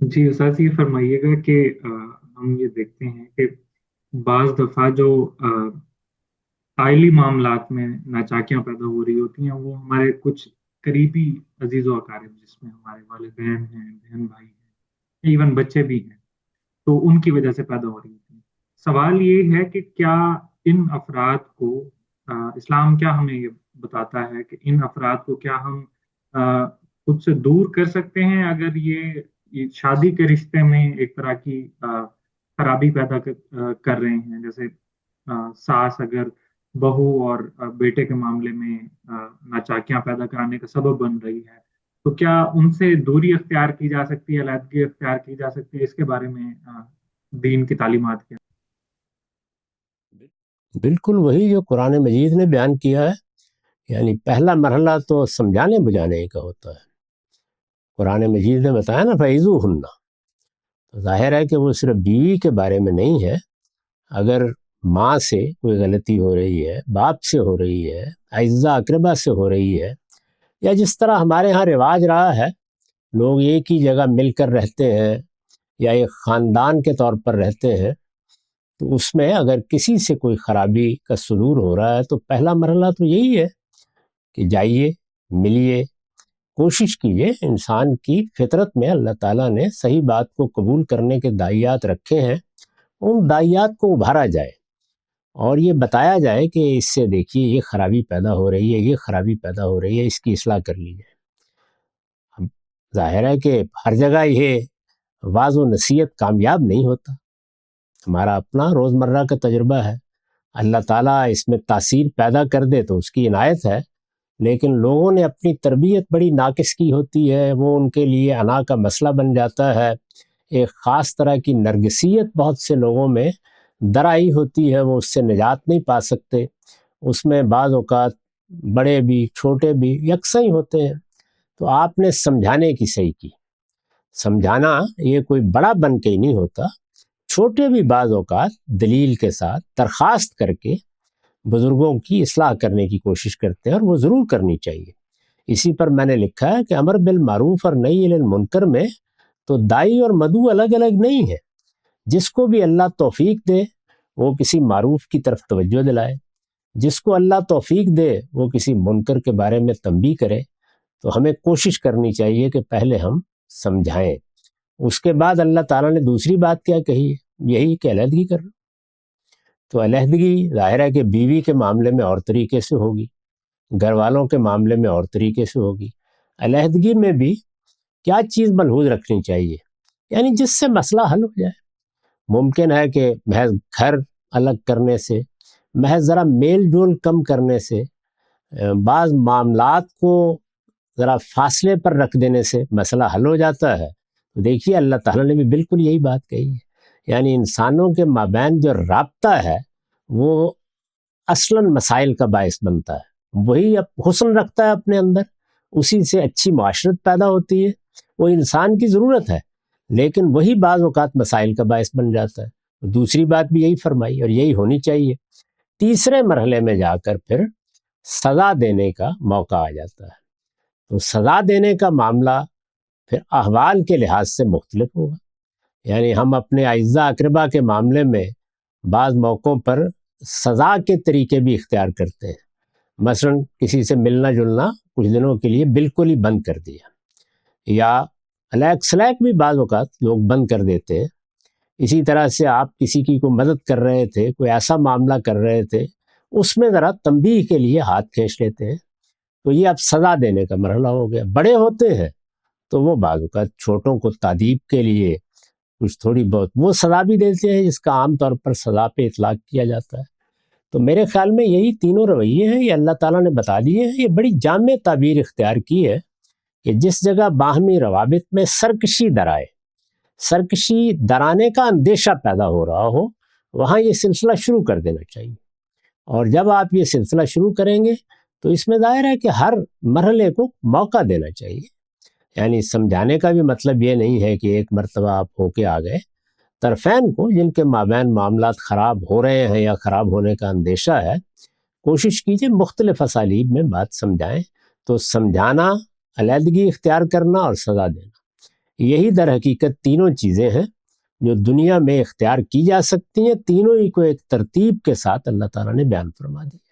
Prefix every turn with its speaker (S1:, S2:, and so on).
S1: جی اساتذہ، یہ فرمائیے گا کہ ہم یہ دیکھتے ہیں کہ بعض دفعہ جو عائلی معاملات میں ناچاکیاں پیدا ہو رہی ہوتی ہیں، وہ ہمارے کچھ قریبی عزیز و اقارب، جس میں ہمارے والدین ہیں، بہن بھائی ہیں، ایون بچے بھی ہیں، تو ان کی وجہ سے پیدا ہو رہی ہوتی ہیں۔ سوال یہ ہے کہ کیا ان افراد کو اسلام کیا ہمیں یہ بتاتا ہے کہ ان افراد کو کیا ہم آ، خود سے دور کر سکتے ہیں اگر یہ شادی کے رشتے میں ایک طرح کی خرابی پیدا کر رہے ہیں، جیسے ساس اگر بہو اور بیٹے کے معاملے میں ناچاکیاں پیدا کرانے کا سبب بن رہی ہے، تو کیا ان سے دوری اختیار کی جا سکتی ہے، علیحدگی اختیار کی جا سکتی ہے؟ اس کے بارے میں دین کی تعلیمات کیا؟
S2: بالکل وہی جو قرآن مجید نے بیان کیا ہے، یعنی پہلا مرحلہ تو سمجھانے بجانے کا ہوتا ہے۔ قرآن مجید نے بتایا نا فَعِظُوهُنَّ، تو ظاہر ہے کہ وہ صرف بیوی کے بارے میں نہیں ہے۔ اگر ماں سے کوئی غلطی ہو رہی ہے، باپ سے ہو رہی ہے، اعزا اقربا سے ہو رہی ہے، یا جس طرح ہمارے ہاں رواج رہا ہے لوگ ایک ہی جگہ مل کر رہتے ہیں یا ایک خاندان کے طور پر رہتے ہیں، تو اس میں اگر کسی سے کوئی خرابی کا صدور ہو رہا ہے تو پہلا مرحلہ تو یہی ہے کہ جائیے، ملیے، کوشش کیجیے۔ انسان کی فطرت میں اللہ تعالیٰ نے صحیح بات کو قبول کرنے کے داعیات رکھے ہیں، ان داعیات کو ابھارا جائے اور یہ بتایا جائے کہ اس سے دیکھیے یہ خرابی پیدا ہو رہی ہے، یہ خرابی پیدا ہو رہی ہے، اس کی اصلاح کر لی جائے۔ اب ظاہر ہے کہ ہر جگہ یہ واعظ و نصیحت کامیاب نہیں ہوتا، ہمارا اپنا روزمرہ کا تجربہ ہے۔ اللہ تعالیٰ اس میں تاثیر پیدا کر دے تو اس کی عنایت ہے، لیکن لوگوں نے اپنی تربیت بڑی ناقص کی ہوتی ہے، وہ ان کے لیے انا کا مسئلہ بن جاتا ہے۔ ایک خاص طرح کی نرگسیت بہت سے لوگوں میں در آئی ہوتی ہے، وہ اس سے نجات نہیں پا سکتے۔ اس میں بعض اوقات بڑے بھی چھوٹے بھی یکساں ہی ہوتے ہیں۔ تو آپ نے سمجھانے کی صحیح کی، سمجھانا یہ کوئی بڑا بن کے ہی نہیں ہوتا، چھوٹے بھی بعض اوقات دلیل کے ساتھ درخواست کر کے بزرگوں کی اصلاح کرنے کی کوشش کرتے ہیں، اور وہ ضرور کرنی چاہیے۔ اسی پر میں نے لکھا ہے کہ امر بالمعروف اور نہی عن المنکر میں تو دائی اور مدعو الگ الگ نہیں ہے۔ جس کو بھی اللہ توفیق دے وہ کسی معروف کی طرف توجہ دلائے، جس کو اللہ توفیق دے وہ کسی منکر کے بارے میں تنبیہ کرے۔ تو ہمیں کوشش کرنی چاہیے کہ پہلے ہم سمجھائیں۔ اس کے بعد اللہ تعالیٰ نے دوسری بات کیا کہی ہے؟ یہی کہ علیحدگی کرنا۔ تو علیحدگی ظاہر ہے کہ بیوی کے معاملے میں اور طریقے سے ہوگی، گھر والوں کے معاملے میں اور طریقے سے ہوگی۔ علیحدگی میں بھی کیا چیز ملحوظ رکھنی چاہیے؟ یعنی جس سے مسئلہ حل ہو جائے۔ ممکن ہے کہ محض گھر الگ کرنے سے، محض ذرا میل جول کم کرنے سے، بعض معاملات کو ذرا فاصلے پر رکھ دینے سے مسئلہ حل ہو جاتا ہے۔ دیکھیے اللہ تعالیٰ نے بھی بالکل یہی بات کہی ہے، یعنی انسانوں کے مابین جو رابطہ ہے وہ اصلاً مسائل کا باعث بنتا ہے۔ وہی حسن رکھتا ہے اپنے اندر، اسی سے اچھی معاشرت پیدا ہوتی ہے، وہ انسان کی ضرورت ہے، لیکن وہی بعض اوقات مسائل کا باعث بن جاتا ہے۔ دوسری بات بھی یہی فرمائی اور یہی ہونی چاہیے۔ تیسرے مرحلے میں جا کر پھر سزا دینے کا موقع آ جاتا ہے۔ تو سزا دینے کا معاملہ پھر احوال کے لحاظ سے مختلف ہوگا۔ یعنی ہم اپنے اعزا اقربا کے معاملے میں بعض موقعوں پر سزا کے طریقے بھی اختیار کرتے ہیں۔ مثلا کسی سے ملنا جلنا کچھ دنوں کے لیے بالکل ہی بند کر دیا، یا الیک سلیک بھی بعض اوقات لوگ بند کر دیتے ہیں۔ اسی طرح سے آپ کسی کی کو مدد کر رہے تھے، کوئی ایسا معاملہ کر رہے تھے، اس میں ذرا تنبیہ کے لیے ہاتھ کھینچ لیتے ہیں، تو یہ اب سزا دینے کا مرحلہ ہو گیا۔ بڑے ہوتے ہیں تو وہ بعض اوقات چھوٹوں کو تادیب کے لیے کچھ تھوڑی بہت وہ سزا بھی دیتے ہیں، جس کا عام طور پر سزا پہ اطلاق کیا جاتا ہے۔ تو میرے خیال میں یہی تینوں رویے ہیں، یہ اللہ تعالیٰ نے بتا دیے ہیں۔ یہ بڑی جامع تعبیر اختیار کی ہے کہ جس جگہ باہمی روابط میں سرکشی درائے، سرکشی درانے کا اندیشہ پیدا ہو رہا ہو، وہاں یہ سلسلہ شروع کر دینا چاہیے۔ اور جب آپ یہ سلسلہ شروع کریں گے تو اس میں ظاہر ہے کہ ہر مرحلے کو موقع دینا چاہیے۔ یعنی سمجھانے کا بھی مطلب یہ نہیں ہے کہ ایک مرتبہ آپ ہو کے آ گئے۔ طرفین کو جن کے مابین معاملات خراب ہو رہے ہیں یا خراب ہونے کا اندیشہ ہے، کوشش کیجیے مختلف اسالیب میں بات سمجھائیں۔ تو سمجھانا، علیحدگی اختیار کرنا اور سزا دینا، یہی در حقیقت تینوں چیزیں ہیں جو دنیا میں اختیار کی جا سکتی ہیں، تینوں ہی کو ایک ترتیب کے ساتھ اللہ تعالیٰ نے بیان فرما دی.